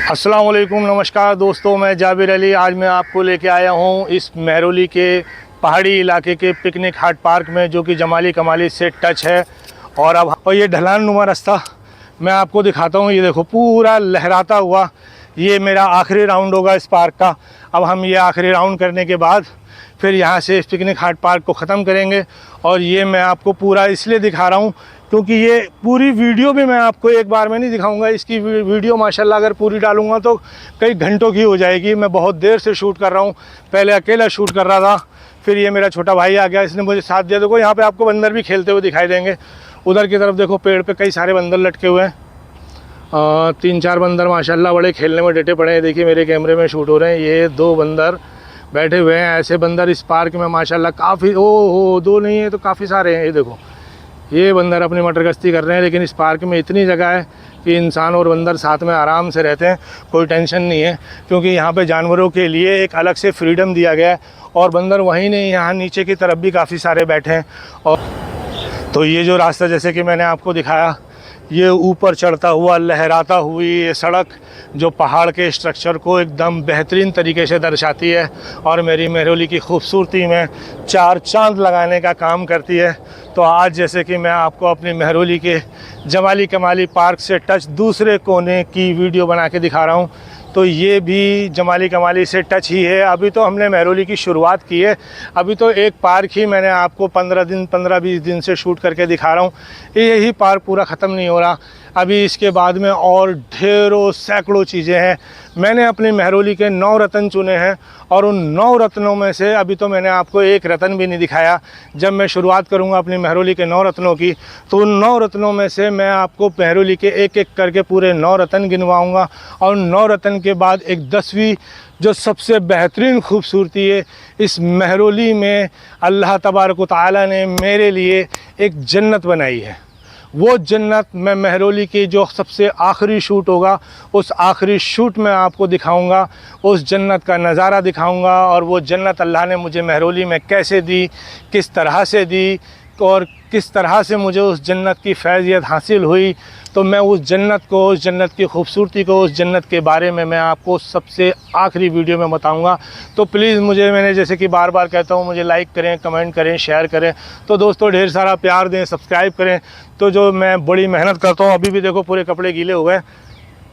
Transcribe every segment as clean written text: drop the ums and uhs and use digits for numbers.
अस्सलाम वालेकुम, नमस्कार दोस्तों, मैं जाबिर अली। आज मैं आपको लेके आया हूँ इस महरौली के पहाड़ी इलाके के पिकनिक हाट पार्क में, जो कि जमाली कमाली से टच है। और ये ढलान नुमा रास्ता मैं आपको दिखाता हूँ। ये देखो पूरा लहराता हुआ, ये मेरा आखिरी राउंड होगा इस पार्क का। अब हम ये आखिरी राउंड करने के बाद फिर यहाँ से इस पिकनिक हाट पार्क को ख़त्म करेंगे। और ये मैं आपको पूरा इसलिए दिखा रहा हूँ क्योंकि ये पूरी वीडियो भी मैं आपको एक बार में नहीं दिखाऊंगा। इसकी वीडियो माशाल्लाह अगर पूरी डालूंगा तो कई घंटों की हो जाएगी। मैं बहुत देर से शूट कर रहा हूँ, पहले अकेला शूट कर रहा था, फिर ये मेरा छोटा भाई आ गया, इसने मुझे साथ दिया। देखो यहाँ पे आपको बंदर भी खेलते हुए दिखाई देंगे। उधर की तरफ देखो, पेड़ पे कई सारे बंदर लटके हुए हैं। 3-4 बंदर माशाल्लाह बड़े खेलने में डटे पड़े हैं। देखिए मेरे कैमरे में शूट हो रहे हैं। ये 2 बंदर बैठे हुए हैं। ऐसे बंदर इस पार्क में माशाल्लाह काफ़ी, ओ 2 नहीं है तो काफ़ी सारे हैं। ये देखो, ये बंदर अपनी मटर गश्ती कर रहे हैं। लेकिन इस पार्क में इतनी जगह है कि इंसान और बंदर साथ में आराम से रहते हैं, कोई टेंशन नहीं है। क्योंकि यहाँ पे जानवरों के लिए एक अलग से फ्रीडम दिया गया है। और बंदर वहीं नहीं, यहाँ नीचे की तरफ भी काफ़ी सारे बैठे हैं। और तो ये जो रास्ता जैसे कि मैंने आपको दिखाया, ये ऊपर चढ़ता हुआ लहराता हुई ये सड़क जो पहाड़ के स्ट्रक्चर को एकदम बेहतरीन तरीके से दर्शाती है और मेरी महरौली की खूबसूरती में 4 चांद लगाने का काम करती है। तो आज जैसे कि मैं आपको अपनी महरौली के जमाली कमाली पार्क से टच दूसरे कोने की वीडियो बना के दिखा रहा हूँ, तो ये भी जमाली कमाली से टच ही है। अभी तो हमने महरौली की शुरुआत की है। अभी तो एक पार्क ही मैंने आपको 15-20 दिन से शूट करके दिखा रहा हूँ। यही पार्क पूरा ख़त्म नहीं हो रहा। अभी इसके बाद में और ढेरों सैकड़ों चीज़ें हैं। मैंने अपनी महरौली के 9 रत्न चुने हैं और उन 9 रत्नों में से अभी तो मैंने आपको एक रत्न भी नहीं दिखाया। जब मैं शुरुआत करूंगा अपनी महरौली के 9 रत्नों की, तो उन 9 रत्नों में से मैं आपको महरौली के एक-एक करके पूरे 9 रत्न गिनवाऊंगा। और 9 रत्न के बाद एक 10वीं जो सबसे बेहतरीन खूबसूरती है, इस महरौली में अल्लाह तबारक व तआला ने मेरे लिए एक जन्नत बनाई है। वो जन्नत मैं महरौली की जो सबसे आखिरी शूट होगा, उस आखिरी शूट में आपको दिखाऊंगा, उस जन्नत का नज़ारा दिखाऊंगा। और वो जन्नत अल्लाह ने मुझे महरौली में कैसे दी, किस तरह से दी और किस तरह से मुझे उस जन्नत की फैज़ियत हासिल हुई, तो मैं उस जन्नत को, उस जन्नत की खूबसूरती को, उस जन्नत के बारे में मैं आपको सबसे आखिरी वीडियो में बताऊंगा। तो प्लीज़ मैंने जैसे कि बार बार कहता हूं, मुझे लाइक करें, कमेंट करें, शेयर करें। तो दोस्तों ढेर सारा प्यार दें, सब्सक्राइब करें। तो जो मैं बड़ी मेहनत करता हूँ, अभी भी देखो पूरे कपड़े गीले हो गए,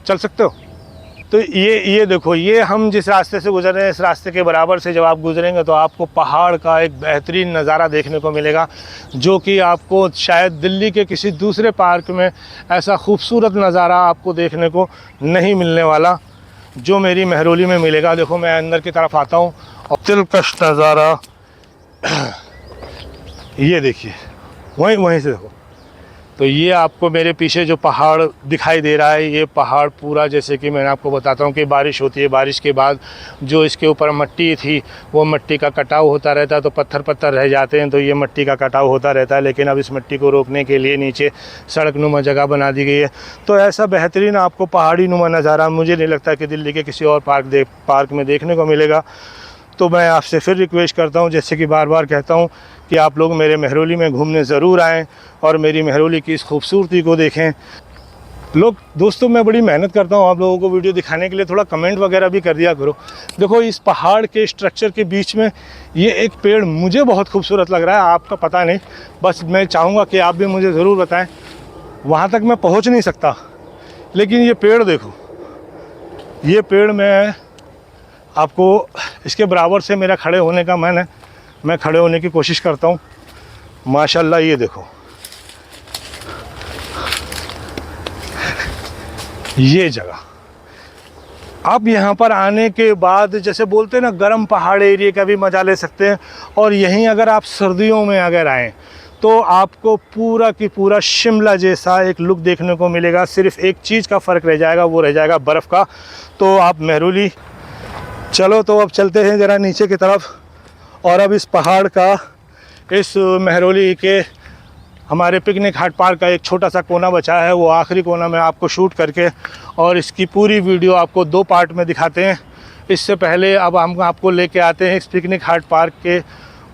चल सकते हो। तो ये देखो, ये हम जिस रास्ते से गुजर रहे हैं, इस रास्ते के बराबर से जब आप गुजरेंगे तो आपको पहाड़ का एक बेहतरीन नज़ारा देखने को मिलेगा, जो कि आपको शायद दिल्ली के किसी दूसरे पार्क में ऐसा खूबसूरत नज़ारा आपको देखने को नहीं मिलने वाला, जो मेरी महरौली में मिलेगा। देखो मैं अंदर की तरफ आता हूँ और दिलकश नज़ारा ये देखिए, वहीं से देखो। तो ये आपको मेरे पीछे जो पहाड़ दिखाई दे रहा है, ये पहाड़ पूरा, जैसे कि मैंने आपको बताता हूँ कि बारिश होती है, बारिश के बाद जो इसके ऊपर मिट्टी थी, वो मिट्टी का कटाव होता रहता है, तो पत्थर रह जाते हैं, तो ये मिट्टी का कटाव होता रहता है। लेकिन अब इस मिट्टी को रोकने के लिए नीचे सड़क नुमा जगह बना दी गई है। तो ऐसा बेहतरीन आपको पहाड़ी नुमा नज़ारा मुझे नहीं लगता कि दिल्ली के किसी और पार्क में देखने को मिलेगा। तो मैं आपसे फिर रिक्वेस्ट करता हूँ, जैसे कि बार बार कहता हूँ, कि आप लोग मेरे महरौली में घूमने ज़रूर आएँ और मेरी महरौली की इस खूबसूरती को देखें। दोस्तों मैं बड़ी मेहनत करता हूँ आप लोगों को वीडियो दिखाने के लिए, थोड़ा कमेंट वगैरह भी कर दिया करो। देखो इस पहाड़ के स्ट्रक्चर के बीच में ये एक पेड़ मुझे बहुत खूबसूरत लग रहा है, आपका पता नहीं, बस मैं चाहूँगा कि आप भी मुझे ज़रूर बताएँ। वहाँ तक मैं पहुँच नहीं सकता, लेकिन ये पेड़ देखो, ये पेड़ मैं आपको इसके बराबर से मेरा खड़े होने का मन है, मैं खड़े होने की कोशिश करता हूँ। माशाल्लाह ये देखो, ये जगह आप यहाँ पर आने के बाद, जैसे बोलते हैं ना, गर्म पहाड़ एरिया का भी मज़ा ले सकते हैं। और यहीं अगर आप सर्दियों में अगर आएँ तो आपको पूरा की पूरा शिमला जैसा एक लुक देखने को मिलेगा। सिर्फ एक चीज़ का फ़र्क रह जाएगा, वो रह जाएगा बर्फ़ का। तो आप महरौली चलो, तो अब चलते हैं ज़रा नीचे की तरफ। और अब इस पहाड़ का, इस महरौली के हमारे पिकनिक हाट पार्क का एक छोटा सा कोना बचा है, वो आखिरी कोना में आपको शूट करके और इसकी पूरी वीडियो आपको 2 पार्ट में दिखाते हैं। इससे पहले अब हम आपको लेके आते हैं इस पिकनिक हाट पार्क के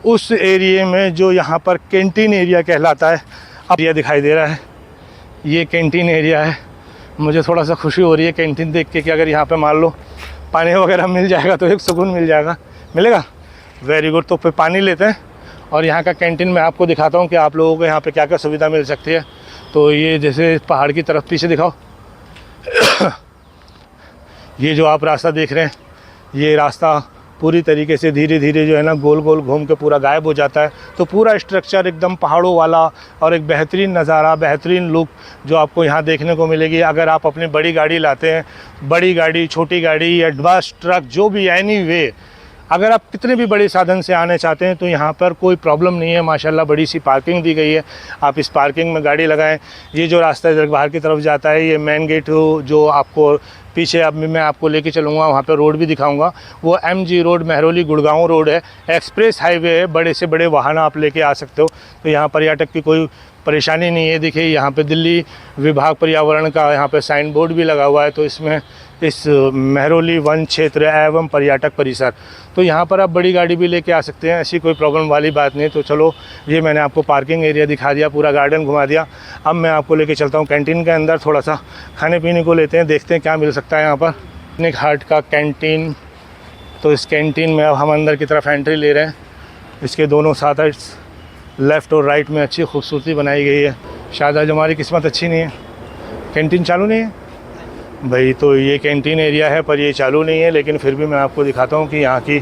उस एरिए में जो यहाँ पर कैंटीन एरिया कहलाता है। अब ये दिखाई दे रहा है, ये कैंटीन एरिया है। मुझे थोड़ा सा खुशी हो रही है कैंटीन देख के कि अगर यहाँ पे मान लो पानी वगैरह मिल जाएगा तो एक सुकून मिल जाएगा, मिलेगा। Very good. तो फिर पानी लेते हैं और यहाँ का कैंटीन मैं आपको दिखाता हूँ कि आप लोगों को यहाँ पे क्या क्या सुविधा मिल सकती है। तो ये जैसे पहाड़ की तरफ पीछे दिखाओ ये जो आप रास्ता देख रहे हैं, ये रास्ता पूरी तरीके से धीरे धीरे जो है ना गोल गोल घूम के पूरा गायब हो जाता है। तो पूरा स्ट्रक्चर एकदम पहाड़ों वाला और एक बेहतरीन नज़ारा, बेहतरीन लुक जो आपको यहाँ देखने को मिलेगी। अगर आप अपनी बड़ी गाड़ी लाते हैं, बड़ी गाड़ी, छोटी गाड़ी या बस, ट्रक, जो भी, एनी वे, अगर आप कितने भी बड़े साधन से आने चाहते हैं तो यहाँ पर कोई प्रॉब्लम नहीं है। माशाल्लाह बड़ी सी पार्किंग दी गई है, आप इस पार्किंग में गाड़ी लगाएं। ये जो रास्ता इधर बाहर की तरफ जाता है, ये मेन गेट जो आपको पीछे अब मैं आपको लेके चलूँगा, वहाँ पे रोड भी दिखाऊंगा। वो MG road, Mehrauli Gurgaon road है, एक्सप्रेस हाईवे है, बड़े से बड़े वाहन आप लेके आ सकते हो। तो यहाँ पर्यटक की कोई परेशानी नहीं है। देखिए यहाँ पे दिल्ली विभाग पर्यावरण का यहाँ पे साइन बोर्ड भी लगा हुआ है। तो इसमें इस महरौली वन क्षेत्र एवं पर्यटक परिसर, तो यहाँ पर आप बड़ी गाड़ी भी लेके आ सकते हैं, ऐसी कोई प्रॉब्लम वाली बात नहीं। तो चलो, ये मैंने आपको पार्किंग एरिया दिखा दिया, पूरा गार्डन घुमा दिया। अब मैं आपको लेके चलता हूँ कैंटीन के अंदर, थोड़ा सा खाने पीने को लेते हैं, देखते हैं क्या मिल सकता है यहाँ पर। पिकनिक हाट का कैंटीन। तो इस कैंटीन में अब हम अंदर की तरफ एंट्री ले रहे हैं। इसके दोनों साइड लेफ़्ट और राइट में अच्छी खूबसूरती बनाई गई है। शायद आज हमारी किस्मत अच्छी नहीं है, कैंटीन चालू नहीं है भाई। तो ये कैंटीन एरिया है पर ये चालू नहीं है, लेकिन फिर भी मैं आपको दिखाता हूँ कि यहाँ की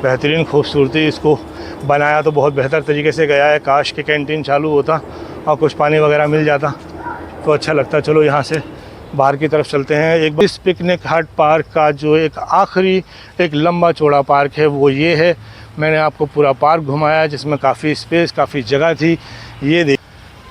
बेहतरीन खूबसूरती, इसको बनाया तो बहुत बेहतर तरीके से गया है। काश कि कैंटीन चालू होता और कुछ पानी वगैरह मिल जाता तो अच्छा लगता। चलो यहाँ से बाहर की तरफ चलते हैं। एक इस पिकनिक हाट पार्क का जो एक आखिरी एक लंबा चौड़ा पार्क है वो ये है। मैंने आपको पूरा पार्क घुमाया जिसमें काफ़ी स्पेस, काफ़ी जगह थी। ये देख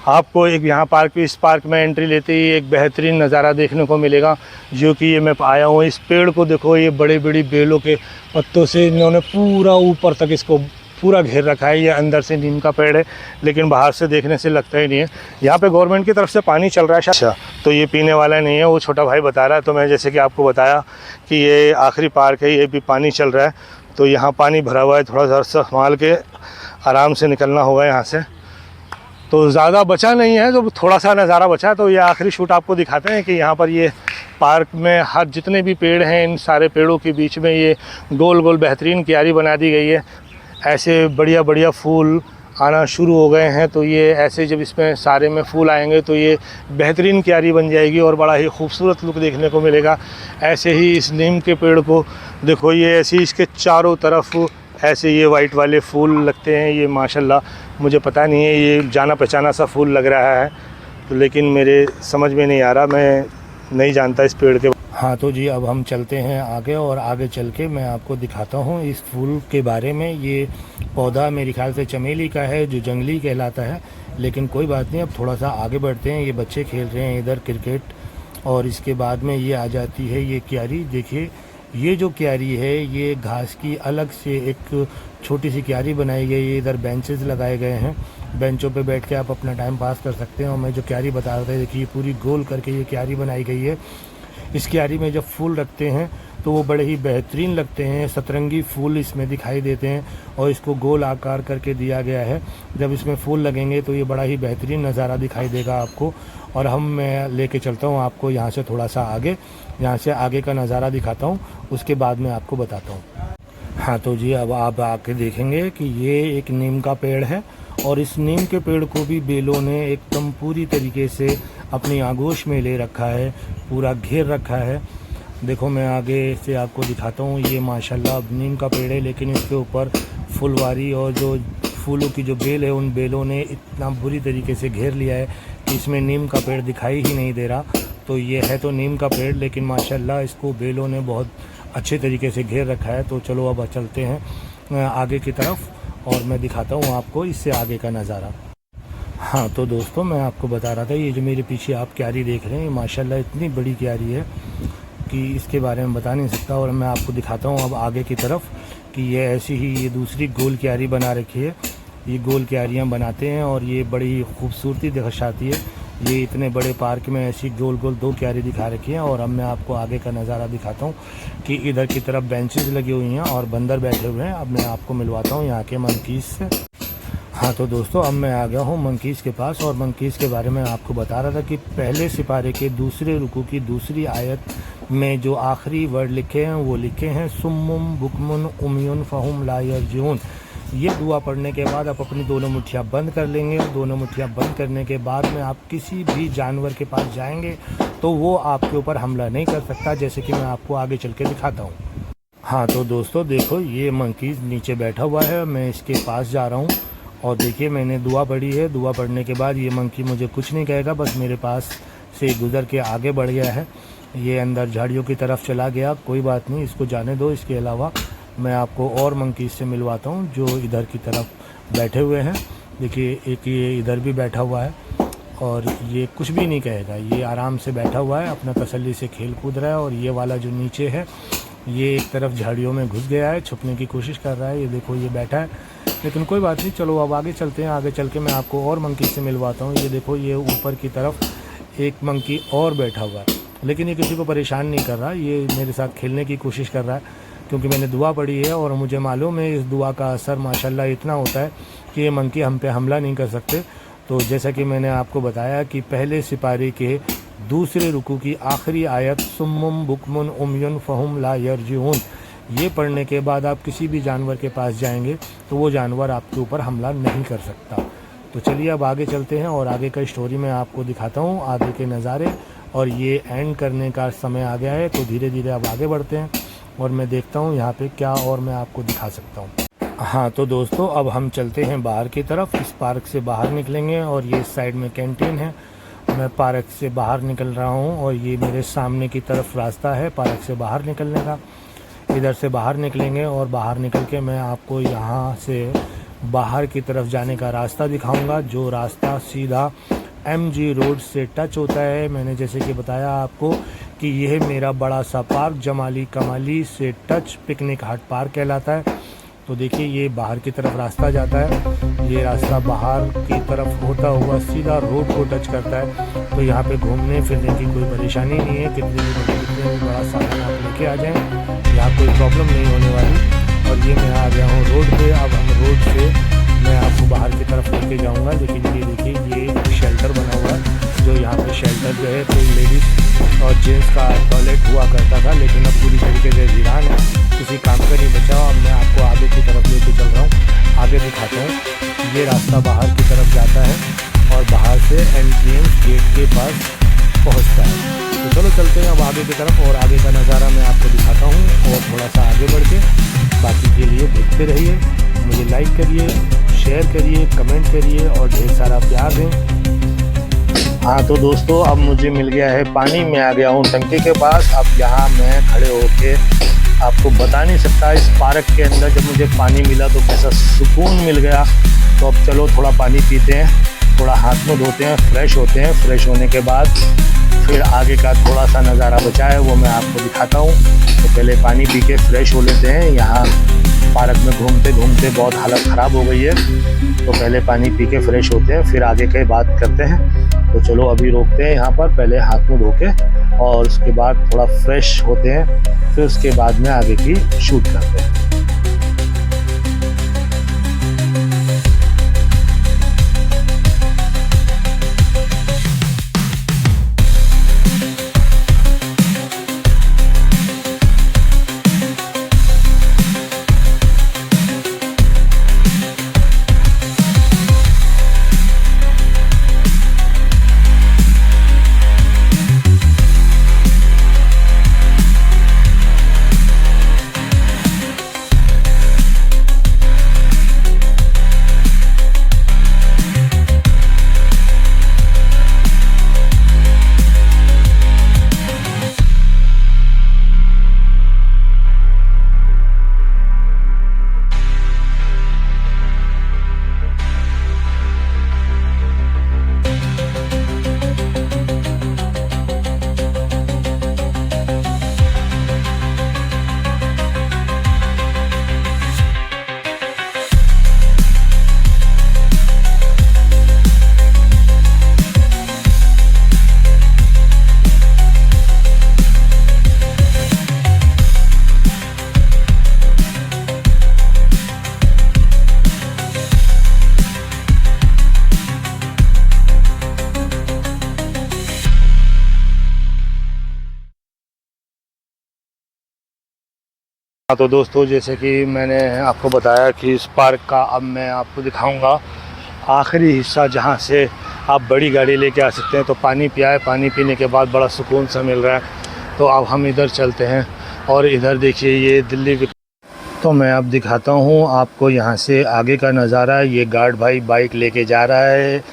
आपको एक यहाँ इस पार्क में एंट्री लेते ही एक बेहतरीन नज़ारा देखने को मिलेगा, जो कि ये मैं आया हूँ। इस पेड़ को देखो, ये बड़ी बड़ी बेलों के पत्तों से इन्होंने पूरा ऊपर तक इसको पूरा घेर रखा है। ये अंदर से नीम का पेड़ है, लेकिन बाहर से देखने से लगता ही नहीं है। यहाँ पे गवर्नमेंट की तरफ से पानी चल रहा है। अच्छा, तो ये पीने वाला नहीं है, वो छोटा भाई बता रहा है। तो मैं जैसे कि आपको बताया कि ये आखिरी पार्क है, ये भी पानी चल रहा है। तो यहाँ पानी भरा हुआ है, थोड़ा सा संभाल के आराम से निकलना होगा यहाँ से। तो ज़्यादा बचा नहीं है, जो थोड़ा सा नज़ारा बचा है। तो ये आखिरी शूट आपको दिखाते हैं कि यहाँ पर ये पार्क में हर जितने भी पेड़ हैं, इन सारे पेड़ों के बीच में ये गोल गोल बेहतरीन क्यारी बना दी गई है। ऐसे बढ़िया बढ़िया फूल आना शुरू हो गए हैं। तो ये ऐसे जब इसमें सारे में फूल आएंगे तो ये बेहतरीन क्यारी बन जाएगी और बड़ा ही खूबसूरत लुक देखने को मिलेगा। ऐसे ही इस नीम के पेड़ को देखो, ये ऐसे ही इसके चारों तरफ ऐसे ये वाइट वाले फूल लगते हैं। ये माशाल्लाह मुझे पता नहीं है, ये जाना पहचाना सा फूल लग रहा है, तो लेकिन मेरे समझ में नहीं आ रहा, मैं नहीं जानता इस पेड़ के। हाँ तो जी, अब हम चलते हैं आगे और आगे चल के मैं आपको दिखाता हूँ इस फूल के बारे में। ये पौधा मेरे ख्याल से चमेली का है, जो जंगली कहलाता है, लेकिन कोई बात नहीं। अब थोड़ा सा आगे बढ़ते हैं। ये बच्चे खेल रहे हैं इधर क्रिकेट, और इसके बाद में ये आ जाती है ये क्यारी। देखिए, ये जो क्यारी है ये घास की अलग से एक छोटी सी क्यारी बनाई गई है। इधर बेंचेस लगाए गए हैं, बेंचों पे बैठ के आप अपना टाइम पास कर सकते हैं। और मैं जो क्यारी बता रहा था, देखिए पूरी गोल करके ये क्यारी बनाई गई है। इस क्यारी में जब फूल रखते हैं तो वो बड़े ही बेहतरीन लगते हैं। सतरंगी फूल इसमें दिखाई देते हैं और इसको गोल आकार करके दिया गया है। जब इसमें फूल लगेंगे तो ये बड़ा ही बेहतरीन नज़ारा दिखाई देगा आपको। और मैं लेके चलता हूँ आपको यहाँ से थोड़ा सा आगे, यहाँ से आगे का नज़ारा दिखाता हूँ, उसके बाद में आपको बताता हूँ। हाँ तो जी, अब आप आके देखेंगे कि ये एक नीम का पेड़ है और इस नीम के पेड़ को भी बेलों ने एकदम पूरी तरीके से अपनी आगोश में ले रखा है, पूरा घेर रखा है। देखो, मैं आगे से आपको दिखाता हूँ। ये माशाल्लाह नीम का पेड़ है, लेकिन इसके ऊपर फुलवारी और जो फूलों की जो बेल है, उन बेलों ने इतना बुरी तरीके से घेर लिया है कि इसमें नीम का पेड़ दिखाई ही नहीं दे रहा। तो ये है तो नीम का पेड़, लेकिन माशाल्लाह इसको बेलों ने बहुत अच्छे तरीके से घेर रखा है। तो चलो अब चलते हैं आगे की तरफ और मैं दिखाता हूँ आपको इससे आगे का नज़ारा। हाँ तो दोस्तों, मैं आपको बता रहा था, ये जो मेरे पीछे आप क्यारी देख रहे हैं, माशाल्लाह इतनी बड़ी क्यारी है कि इसके बारे में बता नहीं सकता। और मैं आपको दिखाता हूँ अब आगे की तरफ कि ये ऐसी ही ये दूसरी गोल क्यारी बना रखी है। ये गोल क्यारियाँ बनाते हैं और ये बड़ी खूबसूरती दर्शाती है। ये इतने बड़े पार्क में ऐसी गोल गोल दो क्यारी दिखा रखी हैं। और अब मैं आपको आगे का नज़ारा दिखाता हूँ कि इधर की तरफ बेंचेस लगी हुई हैं और बंदर बैठे हुए हैं। अब मैं आपको मिलवाता हूँ यहाँ के मंकीज़ से। हाँ तो दोस्तों, अब मैं आ गया हूँ मंकीज़ के पास और मंकीज़ के बारे में आपको बता रहा था कि पहले सिपारे के दूसरे रुकू की दूसरी आयत में जो आखिरी वर्ड लिखे हैं वो लिखे हैं सुम्मुम बुकमुन उमयुन फ़हुम ला यरजिऊन। ये दुआ पढ़ने के बाद आप अपनी दोनों मुट्ठियाँ बंद कर लेंगे। दोनों मुट्ठियाँ बंद करने के बाद में आप किसी भी जानवर के पास जाएंगे तो वो आपके ऊपर हमला नहीं कर सकता, जैसे कि मैं आपको आगे चल के दिखाता हूँ। हाँ तो दोस्तों देखो, ये मंकीज़ नीचे बैठा हुआ है, मैं इसके पास जा रहा हूँ और देखिए मैंने दुआ पढ़ी है। दुआ पढ़ने के बाद ये मंकी मुझे कुछ नहीं कहेगा, बस मेरे पास से गुज़र के आगे बढ़ गया है। ये अंदर झाड़ियों की तरफ चला गया, कोई बात नहीं, इसको जाने दो। इसके अलावा मैं आपको और मंकीज़ से मिलवाता हूँ जो इधर की तरफ बैठे हुए हैं। देखिए एक ये इधर भी बैठा हुआ है और ये कुछ भी नहीं कहेगा, ये आराम से बैठा हुआ है, अपना तसल्ली से खेल कूद रहा है। और ये वाला जो नीचे है ये एक तरफ झाड़ियों में घुस गया है, छुपने की कोशिश कर रहा है। ये देखो ये बैठा है, लेकिन कोई बात नहीं, चलो अब आगे चलते हैं। आगे चल के मैं आपको और मंकी से मिलवाता हूँ। ये देखो ये ऊपर की तरफ एक मंकी और बैठा हुआ है, लेकिन ये किसी को परेशान नहीं कर रहा, ये मेरे साथ खेलने की कोशिश कर रहा है, क्योंकि मैंने दुआ पढ़ी है और मुझे मालूम है इस दुआ का असर माशाल्लाह इतना होता है कि ये मंकी हम पे हमला नहीं कर सकते। तो जैसा कि मैंने आपको बताया कि पहले सिपारे के दूसरे रुकू की आखिरी आयत सुम्मुम बुकमुन उमयुन फ़हुम ला यरजिऊन, ये पढ़ने के बाद आप किसी भी जानवर के पास जाएंगे तो वो जानवर आपके ऊपर हमला नहीं कर सकता। तो चलिए अब आगे चलते हैं और आगे का स्टोरी मैं आपको दिखाता हूँ, आगे के नज़ारे। और ये एंड करने का समय आ गया है, तो धीरे धीरे अब आगे बढ़ते हैं और मैं देखता हूँ यहाँ पे क्या और मैं आपको दिखा सकता हूँ। हाँ तो दोस्तों, अब हम चलते हैं बाहर की तरफ। इस पार्क से बाहर निकलेंगे और ये इस साइड में कैंटीन है। मैं पार्क से बाहर निकल रहा हूँ और ये मेरे सामने की तरफ रास्ता है पार्क से बाहर निकलने का। इधर से बाहर निकलेंगे और बाहर निकल के मैं आपको यहाँ से बाहर की तरफ जाने का रास्ता दिखाऊंगा, जो रास्ता सीधा MG रोड से टच होता है। मैंने जैसे कि बताया आपको कि यह मेरा बड़ा सा पार्क जमाली कमाली से टच पिकनिक हाट पार्क कहलाता है। तो देखिए ये बाहर की तरफ रास्ता जाता है, ये रास्ता बाहर की तरफ होता हुआ सीधा रोड को टच करता है। तो यहाँ पे घूमने फिरने की कोई परेशानी नहीं है, कितने भी बड़ा सामान आप लेके आ जाएं, यहाँ कोई प्रॉब्लम नहीं होने वाली। और ये मैं आ गया हूँ रोड पे। अब हम रोड से मैं आपको बाहर की तरफ लेके जाऊँगा। लेकिन ये देखिए ये शेल्टर बना हुआ है, जो यहाँ पे शेल्टर जो है कोई लेडीज़ और जेंट्स का टॉयलेट हुआ करता था, लेकिन अब पूरी तरीके से वीरान है, किसी काम का नहीं बचा। अब मैं आपको आगे की तरफ लेके चल रहा हूँ, आगे दिखाता हूँ। ये रास्ता बाहर की तरफ जाता है और बाहर से एंट्रेंस गेट के पास पहुँचता है। तो चलो चलते हैं अब आगे की तरफ और आगे का नज़ारा मैं आपको दिखाता हूँ। और थोड़ा सा आगे बढ़ के बाकी के लिए देखते रहिए, मुझे लाइक करिए, शेयर करिए, कमेंट करिए और ढेर सारा प्यार दें। हाँ तो दोस्तों, अब मुझे मिल गया है पानी। मैं आ गया हूँ टंकी के पास। अब यहाँ मैं खड़े होके आपको बता नहीं सकता, इस पार्क के अंदर जब मुझे पानी मिला तो कैसा सुकून मिल गया। तो अब चलो थोड़ा पानी पीते हैं, थोड़ा हाथ मुँह धोते हैं, फ्रेश होते हैं। फ्रेश होने के बाद फिर आगे का थोड़ा सा नज़ारा बचा है वो मैं आपको दिखाता हूँ। तो पहले पानी पी के फ्रेश हो लेते हैं। यहाँ पार्क में घूमते घूमते बहुत हालत ख़राब हो गई है, तो पहले पानी पी के फ्रेश होते हैं, फिर आगे की बात करते हैं। तो चलो अभी रोकते हैं यहाँ पर, पहले हाथ मुँह धो के और उसके बाद थोड़ा फ्रेश होते हैं, फिर उसके बाद में आगे की शूट करते हैं। हाँ तो दोस्तों, जैसे कि मैंने आपको बताया कि इस पार्क का अब मैं आपको दिखाऊंगा आखिरी हिस्सा, जहाँ से आप बड़ी गाड़ी लेके आ सकते हैं। तो पानी पिया है, पानी पीने के बाद बड़ा सुकून सा मिल रहा है। तो अब हम इधर चलते हैं और इधर देखिए ये दिल्ली। तो मैं अब दिखाता हूँ आपको यहाँ से आगे का नज़ारा। ये गार्ड भाई बाइक लेके जा रहा है।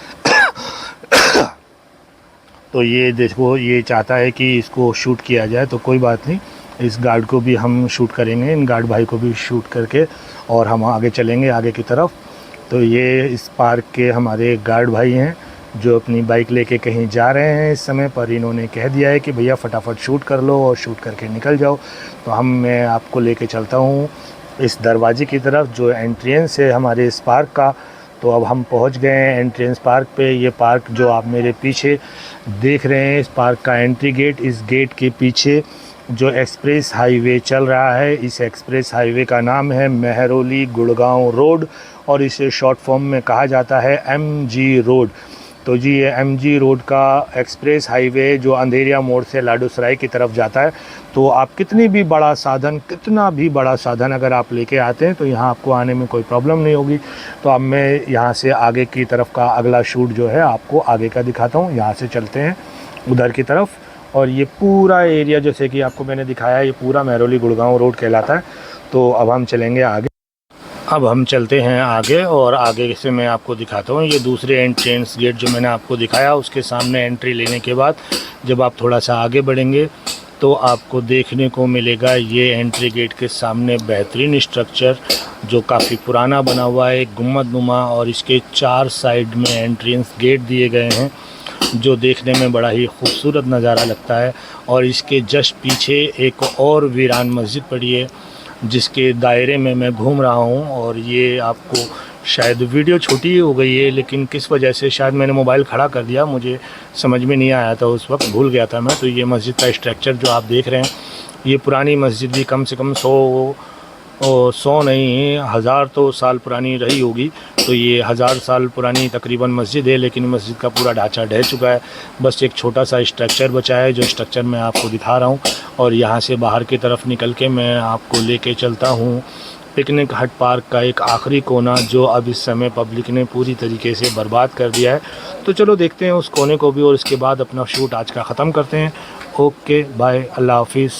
तो ये देखो, ये चाहता है कि इसको शूट किया जाए, तो कोई बात नहीं, इस गार्ड को भी हम शूट करेंगे, इन गार्ड भाई को भी शूट करके और हम आगे चलेंगे आगे की तरफ। तो ये इस पार्क के हमारे गार्ड भाई हैं जो अपनी बाइक लेके कहीं जा रहे हैं इस समय पर। इन्होंने कह दिया है कि भैया फटाफट शूट कर लो और शूट करके निकल जाओ। तो मैं आपको लेके चलता हूँ इस दरवाजे की तरफ जो एंट्रेंस है हमारे इस पार्क का। तो अब हम पहुंच गए हैं एंट्रेंस पार्क पे। ये पार्क जो आप मेरे पीछे देख रहे हैं, इस पार्क का एंट्री गेट, इस गेट के पीछे जो एक्सप्रेस हाईवे चल रहा है, इस एक्सप्रेस हाईवे का नाम है मेहरौली गुड़गांव रोड और इसे शॉर्ट फॉर्म में कहा जाता है MG रोड। तो जी ये MG रोड का एक्सप्रेस हाईवे जो अंधेरिया मोड़ से लाडूसराय की तरफ जाता है। तो आप कितना भी बड़ा साधन अगर आप लेके आते हैं तो यहाँ आपको आने में कोई प्रॉब्लम नहीं होगी। तो अब मैं यहाँ से आगे की तरफ का अगला शूट जो है आपको आगे का दिखाता हूँ। यहाँ से चलते हैं उधर की तरफ और ये पूरा एरिया जैसे कि आपको मैंने दिखाया, ये पूरा मेहरौली गुड़गांव रोड कहलाता है। तो अब हम चलेंगे आगे। अब हम चलते हैं आगे और आगे से मैं आपको दिखाता हूँ। ये दूसरे एंट्रेंस गेट जो मैंने आपको दिखाया, उसके सामने एंट्री लेने के बाद जब आप थोड़ा सा आगे बढ़ेंगे तो आपको देखने को मिलेगा ये एंट्री गेट के सामने बेहतरीन स्ट्रक्चर जो काफ़ी पुराना बना हुआ है, एक गुम्बदनुमा, और इसके 4 साइड में एंट्रेंस गेट दिए गए हैं जो देखने में बड़ा ही खूबसूरत नज़ारा लगता है। और इसके जस्ट पीछे एक और वीरान मस्जिद पड़ी है जिसके दायरे में मैं घूम रहा हूँ। और ये आपको शायद वीडियो छोटी हो गई है, लेकिन किस वजह से शायद मैंने मोबाइल खड़ा कर दिया, मुझे समझ में नहीं आया था, उस वक्त भूल गया था मैं। तो ये मस्जिद का स्ट्रक्चर जो आप देख रहे हैं, ये पुरानी मस्जिद भी कम से कम 100 नहीं 1000 तो साल पुरानी रही होगी। तो ये 1000 साल पुरानी तकरीबन मस्जिद है, लेकिन मस्जिद का पूरा ढांचा ढह चुका है। बस एक छोटा सा स्ट्रक्चर बचा है जो स्ट्रक्चर मैं आपको दिखा रहा हूँ। और यहाँ से बाहर की तरफ निकल के मैं आपको लेके चलता हूँ पिकनिक हट पार्क का एक आखिरी कोना जो अब इस समय पब्लिक ने पूरी तरीके से बर्बाद कर दिया है। तो चलो देखते हैं उस कोने को भी और इसके बाद अपना शूट आज का ख़त्म करते हैं। ओके बाय, अल्लाह हाफिज़।